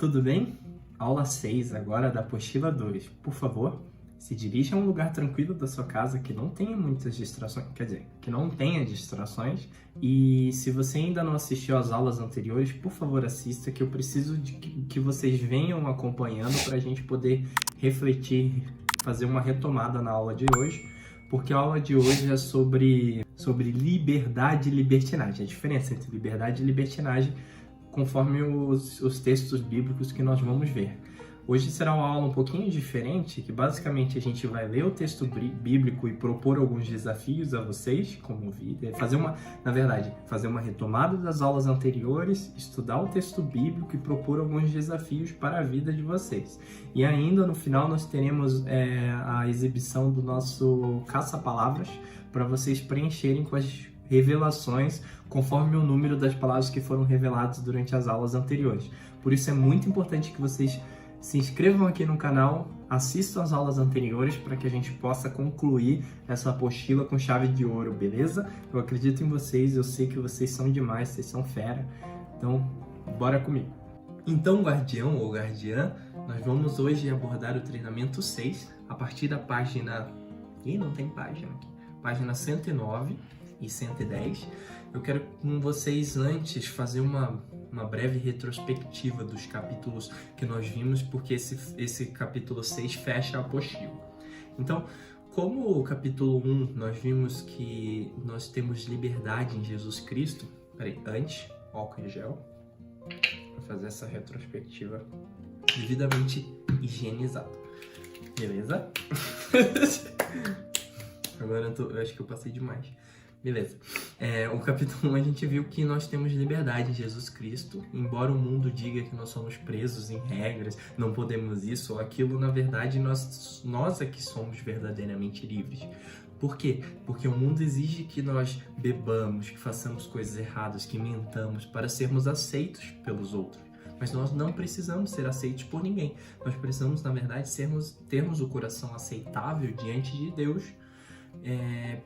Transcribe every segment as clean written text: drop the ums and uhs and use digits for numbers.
Tudo bem? Aula 6 agora da apostila 2. Por favor, se dirija a um lugar tranquilo da sua casa que não tenha muitas distrações, quer dizer, que não tenha distrações. E se você ainda não assistiu às aulas anteriores, por favor assista, que eu preciso de que vocês venham acompanhando para a gente poder refletir, fazer uma retomada na aula de hoje, porque a aula de hoje é sobre liberdade e libertinagem, a diferença entre liberdade e libertinagem, conforme os textos bíblicos que nós vamos ver. Hoje será uma aula um pouquinho diferente, que basicamente a gente vai ler o texto bíblico e propor alguns desafios a vocês, como fazer uma retomada das aulas anteriores, estudar o texto bíblico e propor alguns desafios para a vida de vocês. E ainda no final nós teremos a exibição do nosso caça-palavras para vocês preencherem com as revelações conforme o número das palavras que foram reveladas durante as aulas anteriores. Por isso é muito importante que vocês se inscrevam aqui no canal, assistam as aulas anteriores para que a gente possa concluir essa apostila com chave de ouro, beleza? Eu acredito em vocês, eu sei que vocês são demais, vocês são fera, então bora comigo. Então, guardião ou guardiã, nós vamos hoje abordar o treinamento 6, a partir da página... Ih, não tem página aqui. Página 109 e 110. Eu quero com vocês antes fazer uma breve retrospectiva dos capítulos que nós vimos, porque esse capítulo 6 fecha a apostila. Então, como o capítulo 1 nós vimos que nós temos liberdade em Jesus Cristo, antes, álcool em gel, vou fazer essa retrospectiva devidamente higienizada, beleza? Agora eu acho que eu passei demais. Beleza. O capítulo 1 a gente viu que nós temos liberdade em Jesus Cristo, embora o mundo diga que nós somos presos em regras, não podemos isso ou aquilo, na verdade nós é que somos verdadeiramente livres. Por quê? Porque o mundo exige que nós bebamos, que façamos coisas erradas, que mentamos para sermos aceitos pelos outros. Mas nós não precisamos ser aceitos por ninguém. Nós precisamos, na verdade, termos o coração aceitável diante de Deus,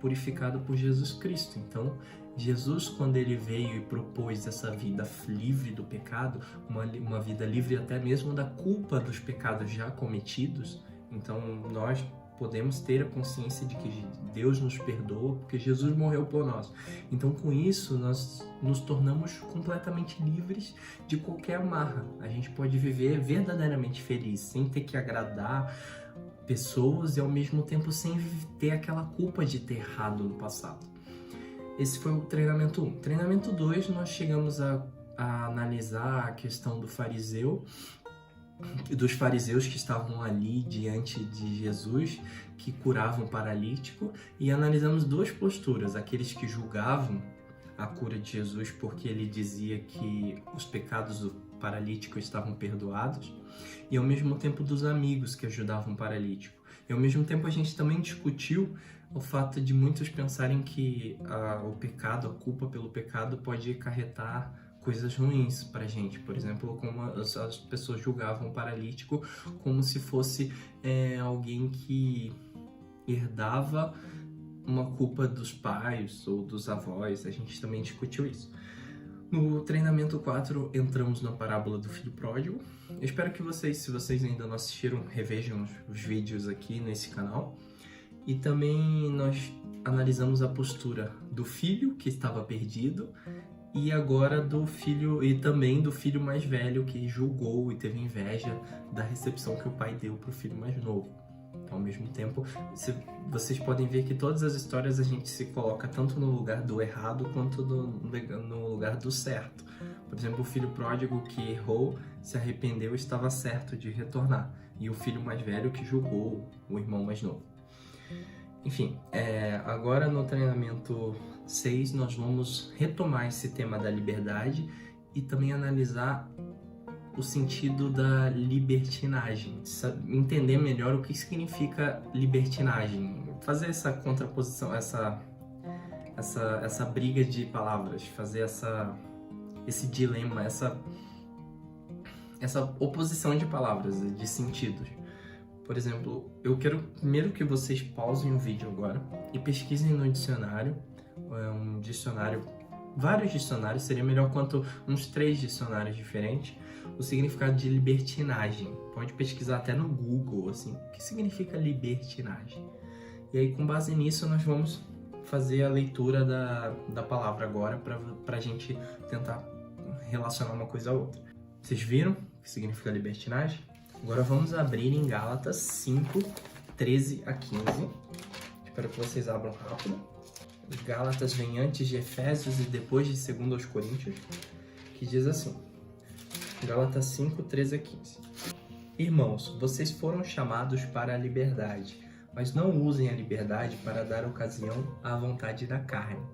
purificado por Jesus Cristo. Então, Jesus, quando ele veio e propôs essa vida livre do pecado, uma vida livre até mesmo da culpa dos pecados já cometidos, então nós podemos ter a consciência de que Deus nos perdoa porque Jesus morreu por nós. Então, com isso, nós nos tornamos completamente livres de qualquer amarra. A gente pode viver verdadeiramente feliz, sem ter que agradar pessoas e ao mesmo tempo sem ter aquela culpa de ter errado no passado. Esse foi o treinamento 1. Treinamento 2, nós chegamos a analisar a questão dos fariseus que estavam ali diante de Jesus, que curavam o paralítico, e analisamos duas posturas: aqueles que julgavam a cura de Jesus porque ele dizia que os pecados do paralítico estavam perdoados, e ao mesmo tempo dos amigos que ajudavam o paralítico. E ao mesmo tempo a gente também discutiu o fato de muitos pensarem que o pecado, a culpa pelo pecado pode acarretar coisas ruins pra gente. Por exemplo, como as pessoas julgavam o paralítico como se fosse alguém que herdava uma culpa dos pais ou dos avós. A gente também discutiu isso. No treinamento 4, entramos na parábola do filho pródigo. Eu espero que vocês, se vocês ainda não assistiram, revejam os vídeos aqui nesse canal. E também nós analisamos a postura do filho que estava perdido e agora do filho, e também do filho mais velho que julgou e teve inveja da recepção que o pai deu para o filho mais novo. Ao mesmo tempo, vocês podem ver que todas as histórias a gente se coloca tanto no lugar do errado quanto no lugar do certo. Por exemplo, o filho pródigo que errou, se arrependeu, estava certo de retornar. E o filho mais velho que julgou o irmão mais novo. Enfim, agora no treinamento 6 nós vamos retomar esse tema da liberdade e também analisar o sentido da libertinagem, entender melhor o que significa libertinagem, fazer essa contraposição, essa briga de palavras, fazer esse dilema, essa oposição de palavras, de sentidos. Por exemplo, eu quero primeiro que vocês pausem o vídeo agora e pesquisem no dicionário, vários dicionários, seria melhor quanto uns 3 dicionários diferentes, o significado de libertinagem. Pode pesquisar até no Google, assim, o que significa libertinagem. E aí, com base nisso, nós vamos fazer a leitura da palavra agora para a gente tentar relacionar uma coisa a outra. Vocês viram o que significa libertinagem? Agora vamos abrir em Gálatas 5, 13 a 15. Espero que vocês abram rápido. Gálatas vem antes de Efésios e depois de 2 aos Coríntios, que diz assim, Gálatas 5, 13 a 15. Irmãos, vocês foram chamados para a liberdade, mas não usem a liberdade para dar ocasião à vontade da carne.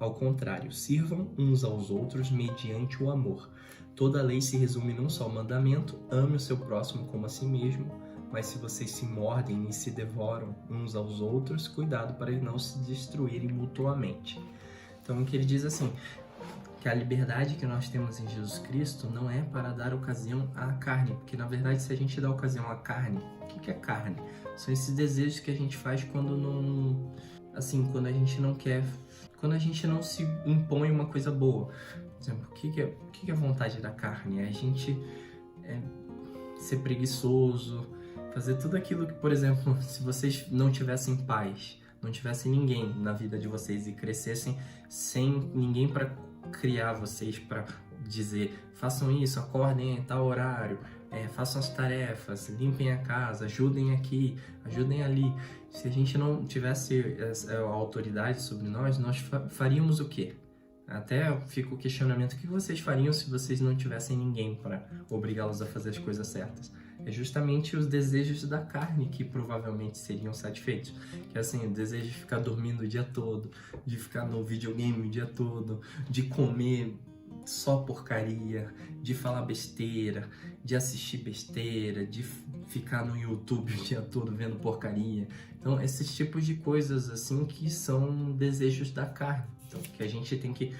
Ao contrário, sirvam uns aos outros mediante o amor. Toda lei se resume num só mandamento: ame o seu próximo como a si mesmo. Mas se vocês se mordem e se devoram uns aos outros, cuidado para não se destruírem mutuamente. Então, o que ele diz assim, que a liberdade que nós temos em Jesus Cristo não é para dar ocasião à carne, porque na verdade se a gente dá ocasião à carne, o que é carne? São esses desejos que a gente faz quando não, assim, quando a gente não quer, quando a gente não se impõe uma coisa boa. Por exemplo, o que é vontade da carne? É a gente ser preguiçoso, fazer tudo aquilo que, por exemplo, se vocês não tivessem paz, não tivesse ninguém na vida de vocês e crescessem sem ninguém para criar vocês, para dizer, façam isso, acordem em tal horário, façam as tarefas, limpem a casa, ajudem aqui, ajudem ali. Se a gente não tivesse a autoridade sobre nós faríamos o quê? Até fica o questionamento, o que vocês fariam se vocês não tivessem ninguém para obrigá-los a fazer as coisas certas? É justamente os desejos da carne que provavelmente seriam satisfeitos. Que é assim, o desejo de ficar dormindo o dia todo, de ficar no videogame o dia todo, de comer só porcaria, de falar besteira, de assistir besteira, de ficar no YouTube o dia todo vendo porcaria. Então, esses tipos de coisas assim que são desejos da carne. Então, que a gente tem que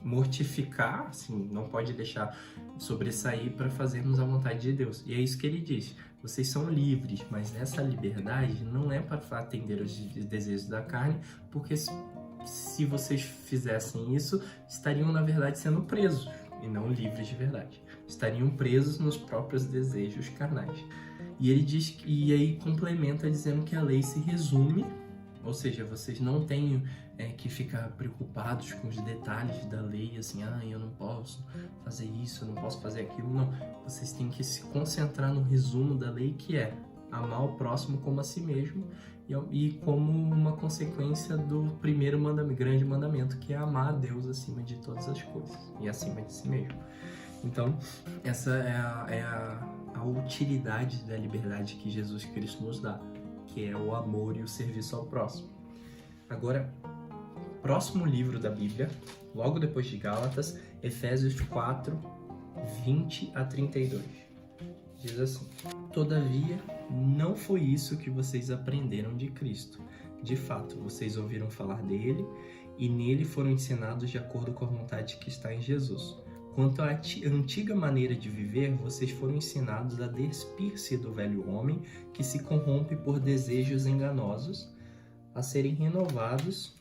mortificar, assim, não pode deixar sobressair para fazermos a vontade de Deus. E é isso que ele diz. Vocês são livres, mas essa liberdade não é para atender os desejos da carne, porque se vocês fizessem isso, estariam na verdade sendo presos e não livres de verdade. Estariam presos nos próprios desejos carnais. E ele diz, e aí complementa dizendo que a lei se resume, ou seja, vocês não têm que ficar preocupados com os detalhes da lei, assim, eu não posso fazer isso, eu não posso fazer aquilo, não. Vocês têm que se concentrar no resumo da lei, que é amar o próximo como a si mesmo, e como uma consequência do primeiro grande mandamento, que é amar a Deus acima de todas as coisas e acima de si mesmo. Então, essa é a utilidade da liberdade que Jesus Cristo nos dá, que é o amor e o serviço ao próximo. Agora, próximo livro da Bíblia, logo depois de Gálatas, Efésios 4, 20 a 32. Diz assim: Todavia, não foi isso que vocês aprenderam de Cristo. De fato, vocês ouviram falar dele e nele foram ensinados de acordo com a vontade que está em Jesus. Quanto à antiga maneira de viver, vocês foram ensinados a despir-se do velho homem que se corrompe por desejos enganosos, a serem renovados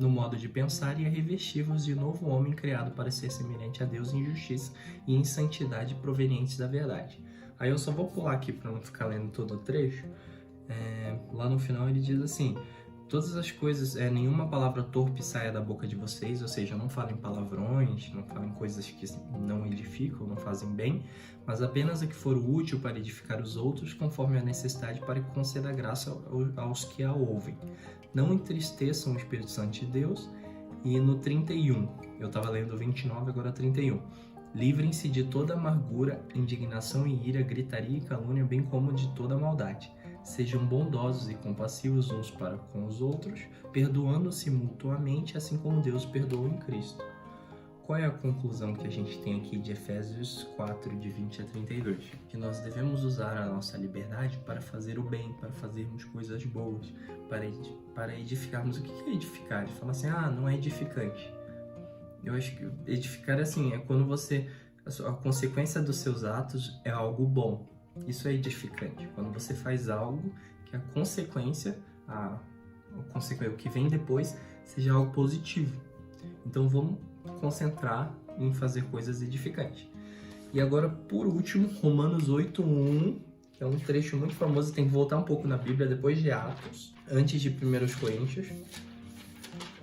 no modo de pensar e a revesti-vos de novo homem criado para ser semelhante a Deus em justiça e em santidade provenientes da verdade. Aí eu só vou pular aqui para não ficar lendo todo o trecho. Lá no final ele diz assim: todas as coisas, nenhuma palavra torpe saia da boca de vocês, ou seja, não falem palavrões, não falem coisas que não edificam, não fazem bem, mas apenas a que for útil para edificar os outros, conforme a necessidade, para que conceda graça aos que a ouvem. Não entristeçam o Espírito Santo de Deus. E no 31, eu estava lendo 29, agora 31. Livrem-se de toda amargura, indignação e ira, gritaria e calúnia, bem como de toda maldade. Sejam bondosos e compassivos uns para com os outros, perdoando-se mutuamente, assim como Deus perdoou em Cristo. Qual é a conclusão que a gente tem aqui de Efésios 4, de 20 a 32? Que nós devemos usar a nossa liberdade para fazer o bem, para fazermos coisas boas, para edificarmos. O que é edificar? Ele fala assim, não é edificante. Eu acho que edificar é quando a consequência dos seus atos é algo bom. Isso é edificante. Quando você faz algo que a consequência, o que vem depois, seja algo positivo. Então vamos concentrar em fazer coisas edificantes. E agora, por último, Romanos 8:1, que é um trecho muito famoso, tem que voltar um pouco na Bíblia, depois de Atos, antes de 1 Coríntios.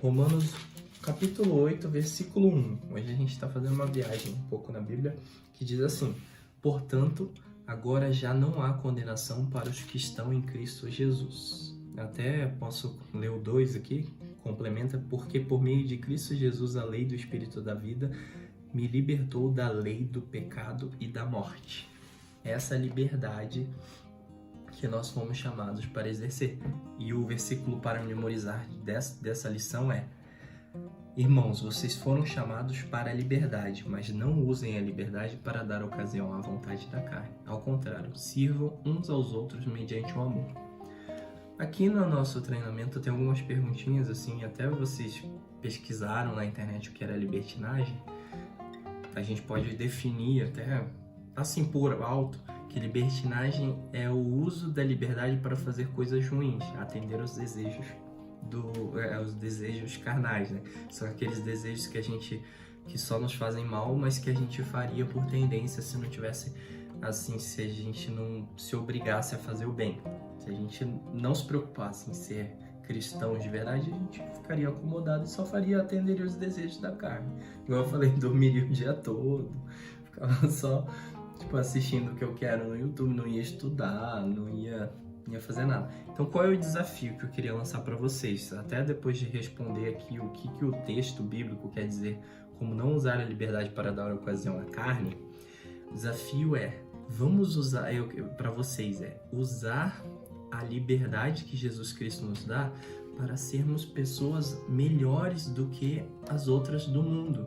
Romanos capítulo 8, versículo 1. Hoje a gente está fazendo uma viagem um pouco na Bíblia, que diz assim: portanto, agora já não há condenação para os que estão em Cristo Jesus. Até posso ler o 2 aqui, complementa, porque por meio de Cristo Jesus a lei do Espírito da vida me libertou da lei do pecado e da morte. Essa liberdade que nós fomos chamados para exercer. E o versículo para memorizar dessa lição é: irmãos, vocês foram chamados para a liberdade, mas não usem a liberdade para dar ocasião à vontade da carne. Ao contrário, sirvam uns aos outros mediante o amor. Aqui no nosso treinamento tem algumas perguntinhas, assim, até vocês pesquisaram na internet o que era libertinagem. A gente pode definir até, assim por alto, que libertinagem é o uso da liberdade para fazer coisas ruins, atender aos desejos os desejos carnais, né? São aqueles desejos que só nos fazem mal, mas que a gente faria por tendência se não tivesse, assim, se a gente não se obrigasse a fazer o bem. Se a gente não se preocupasse em ser cristão de verdade, a gente ficaria acomodado e só faria atender os desejos da carne. Igual eu falei, dormiria o dia todo, ficava só assistindo o que eu quero no YouTube, não ia estudar, não ia fazer nada. Então, qual é o desafio que eu queria lançar para vocês? Até depois de responder aqui o que o texto bíblico quer dizer, como não usar a liberdade para dar ocasião à carne, o desafio vamos usar, para vocês, usar a liberdade que Jesus Cristo nos dá para sermos pessoas melhores do que as outras do mundo.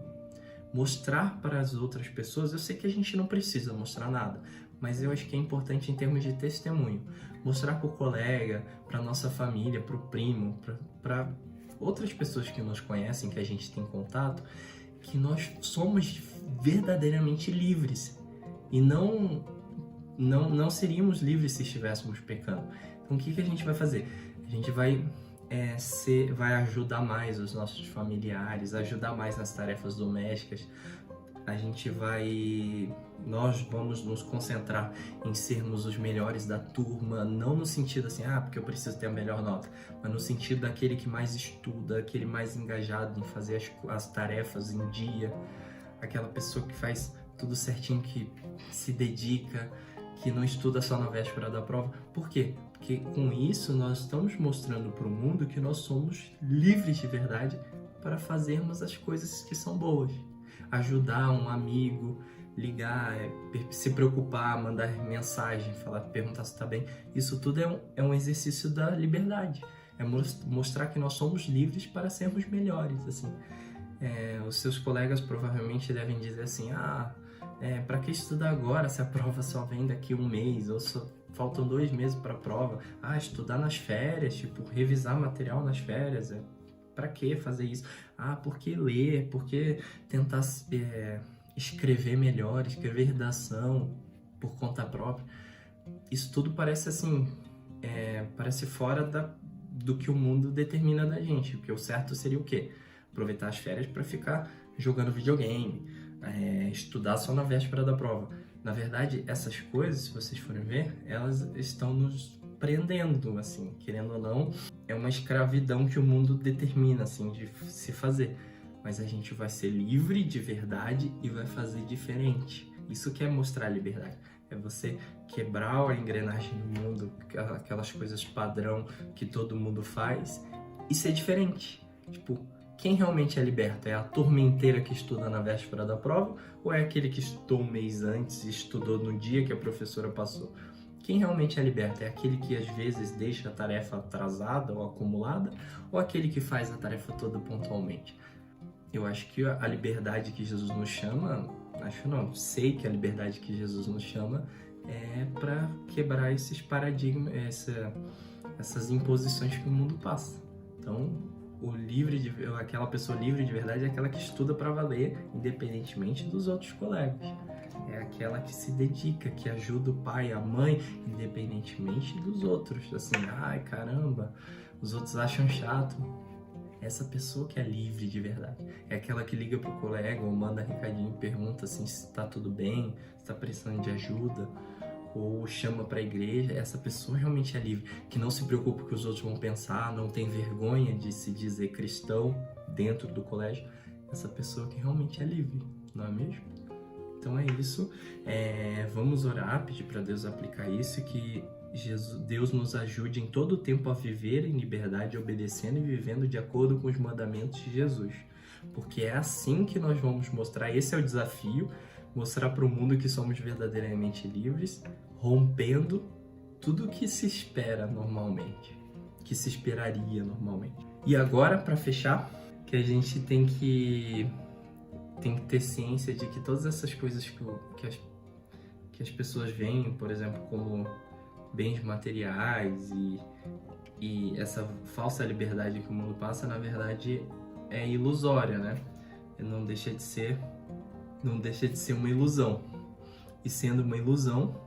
Mostrar para as outras pessoas, eu sei que a gente não precisa mostrar nada, mas eu acho que é importante em termos de testemunho. Mostrar para o colega, para a nossa família, para o primo, para outras pessoas que nos conhecem, que a gente tem contato, que nós somos verdadeiramente livres e não seríamos livres se estivéssemos pecando. Então, o que a gente vai fazer? A gente vai ajudar mais os nossos familiares, ajudar mais nas tarefas domésticas. Nós vamos nos concentrar em sermos os melhores da turma, não no sentido assim, porque eu preciso ter a melhor nota, mas no sentido daquele que mais estuda, aquele mais engajado em fazer as tarefas em dia, aquela pessoa que faz tudo certinho, que se dedica, que não estuda só na véspera da prova. Por quê? Porque com isso nós estamos mostrando para o mundo que nós somos livres de verdade para fazermos as coisas que são boas. Ajudar um amigo, ligar, se preocupar, mandar mensagem, perguntar se está bem. Isso tudo é um exercício da liberdade. É mostrar que nós somos livres para sermos melhores. Assim. Os seus colegas provavelmente devem dizer assim, para que estudar agora se a prova só vem daqui um mês, ou só faltam 2 meses para a prova? Estudar nas férias, revisar material nas férias, para que fazer isso? Por que ler? Por que tentar escrever melhor, escrever redação por conta própria? Isso tudo parece assim, parece fora do que o mundo determina da gente. Porque o certo seria o quê? Aproveitar as férias para ficar jogando videogame, estudar só na véspera da prova. Na verdade, essas coisas, se vocês forem ver, elas estão nos prendendo, assim, querendo ou não, é uma escravidão que o mundo determina, assim, de se fazer. Mas a gente vai ser livre de verdade e vai fazer diferente. Isso que é mostrar a liberdade. É você quebrar a engrenagem do mundo, aquelas coisas padrão que todo mundo faz, e ser diferente. Quem realmente é liberto? É a turma inteira que estuda na véspera da prova ou é aquele que estudou um mês antes e estudou no dia que a professora passou? Quem realmente é liberto? É aquele que às vezes deixa a tarefa atrasada ou acumulada ou aquele que faz a tarefa toda pontualmente? Eu acho que a liberdade que Jesus nos chama, sei que a liberdade que Jesus nos chama é para quebrar esses paradigmas, essas imposições que o mundo passa. Então, aquela pessoa livre de verdade é aquela que estuda para valer, independentemente dos outros colegas. É aquela que se dedica, que ajuda o pai, a mãe, independentemente dos outros. Assim, caramba, os outros acham chato. essa pessoa que é livre de verdade. É aquela que liga pro colega ou manda recadinho e pergunta assim, se tá tudo bem, se tá precisando de ajuda, ou chama pra igreja. Essa pessoa realmente é livre, que não se preocupa com o que os outros vão pensar, não tem vergonha de se dizer cristão dentro do colégio. Essa pessoa que realmente é livre, não é mesmo? Então é isso, vamos orar, pedir para Deus aplicar isso e que Deus nos ajude em todo o tempo a viver em liberdade, obedecendo e vivendo de acordo com os mandamentos de Jesus. Porque é assim que nós vamos mostrar, esse é o desafio, mostrar para o mundo que somos verdadeiramente livres, rompendo tudo o que se espera normalmente, que se esperaria normalmente. E agora, para fechar, que a gente tem que ter ciência de que todas essas coisas que as pessoas veem, por exemplo, como bens materiais e essa falsa liberdade que o mundo passa, na verdade é ilusória, né? Não deixa de ser uma ilusão. E sendo uma ilusão,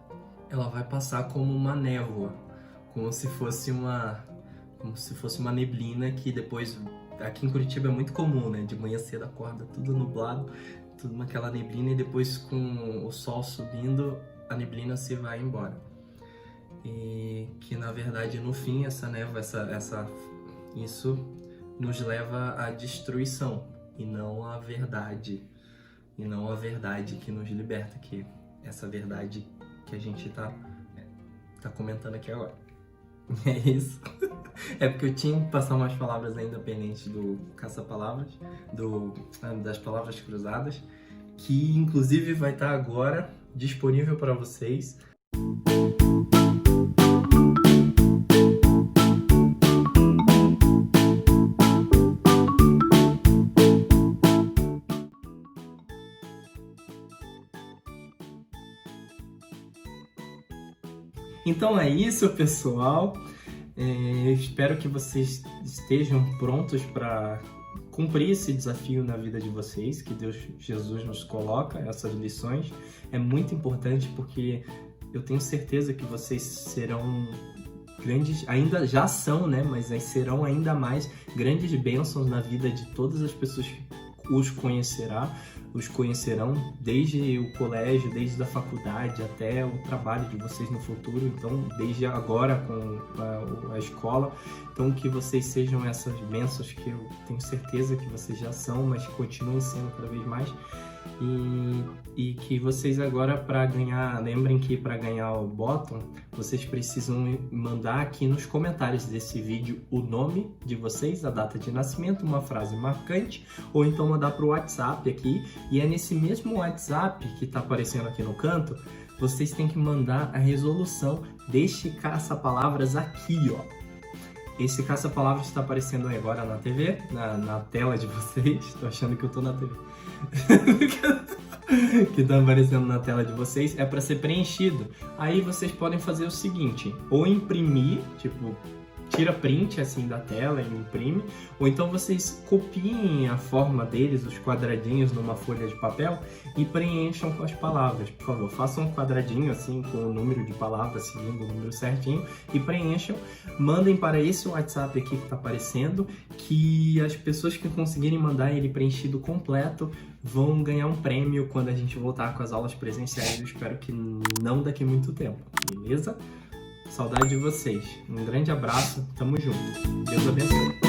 ela vai passar como uma névoa, como se fosse uma neblina que depois... Aqui em Curitiba é muito comum, né? De manhã cedo acorda tudo nublado, tudo naquela neblina, e depois com o sol subindo, a neblina se vai embora. E que na verdade no fim essa névoa, isso nos leva à destruição e não à verdade. E não a verdade que nos liberta, que essa verdade que a gente tá comentando aqui agora. É isso. É porque eu tinha que passar umas palavras ainda pendentes do caça-palavras, das palavras cruzadas, que inclusive vai estar agora disponível para vocês. Então é isso, pessoal. Espero que vocês estejam prontos para cumprir esse desafio na vida de vocês, que Jesus nos coloca, essas lições. É muito importante porque eu tenho certeza que vocês serão grandes, ainda já são, né? Mas serão ainda mais grandes bênçãos na vida de todas as pessoas que os conhecerão desde o colégio, desde a faculdade até o trabalho de vocês no futuro, então desde agora com a escola, então que vocês sejam essas bênçãos que eu tenho certeza que vocês já são, mas continuem sendo cada vez mais, e que vocês agora, para ganhar, lembrem que para ganhar o bottom, vocês precisam mandar aqui nos comentários desse vídeo o nome de vocês, a data de nascimento, uma frase marcante, ou então mandar para o WhatsApp aqui, e é nesse mesmo WhatsApp que está aparecendo aqui no canto, vocês têm que mandar a resolução deste caça-palavras aqui, ó. Esse caça-palavras está aparecendo agora na TV, na tela de vocês. Estou achando que eu estou na TV. Que está aparecendo na tela de vocês. É para ser preenchido. Aí vocês podem fazer o seguinte. Ou imprimir, tipo... Tira print assim da tela e imprime, ou então vocês copiem a forma deles, os quadradinhos, numa folha de papel e preencham com as palavras. Por favor, façam um quadradinho assim com o número de palavras, seguindo o número certinho, e preencham. Mandem para esse WhatsApp aqui que está aparecendo, que as pessoas que conseguirem mandar ele preenchido completo vão ganhar um prêmio quando a gente voltar com as aulas presenciais. Eu espero que não daqui a muito tempo, beleza? Saudade de vocês. Um grande abraço. Tamo junto. Deus abençoe.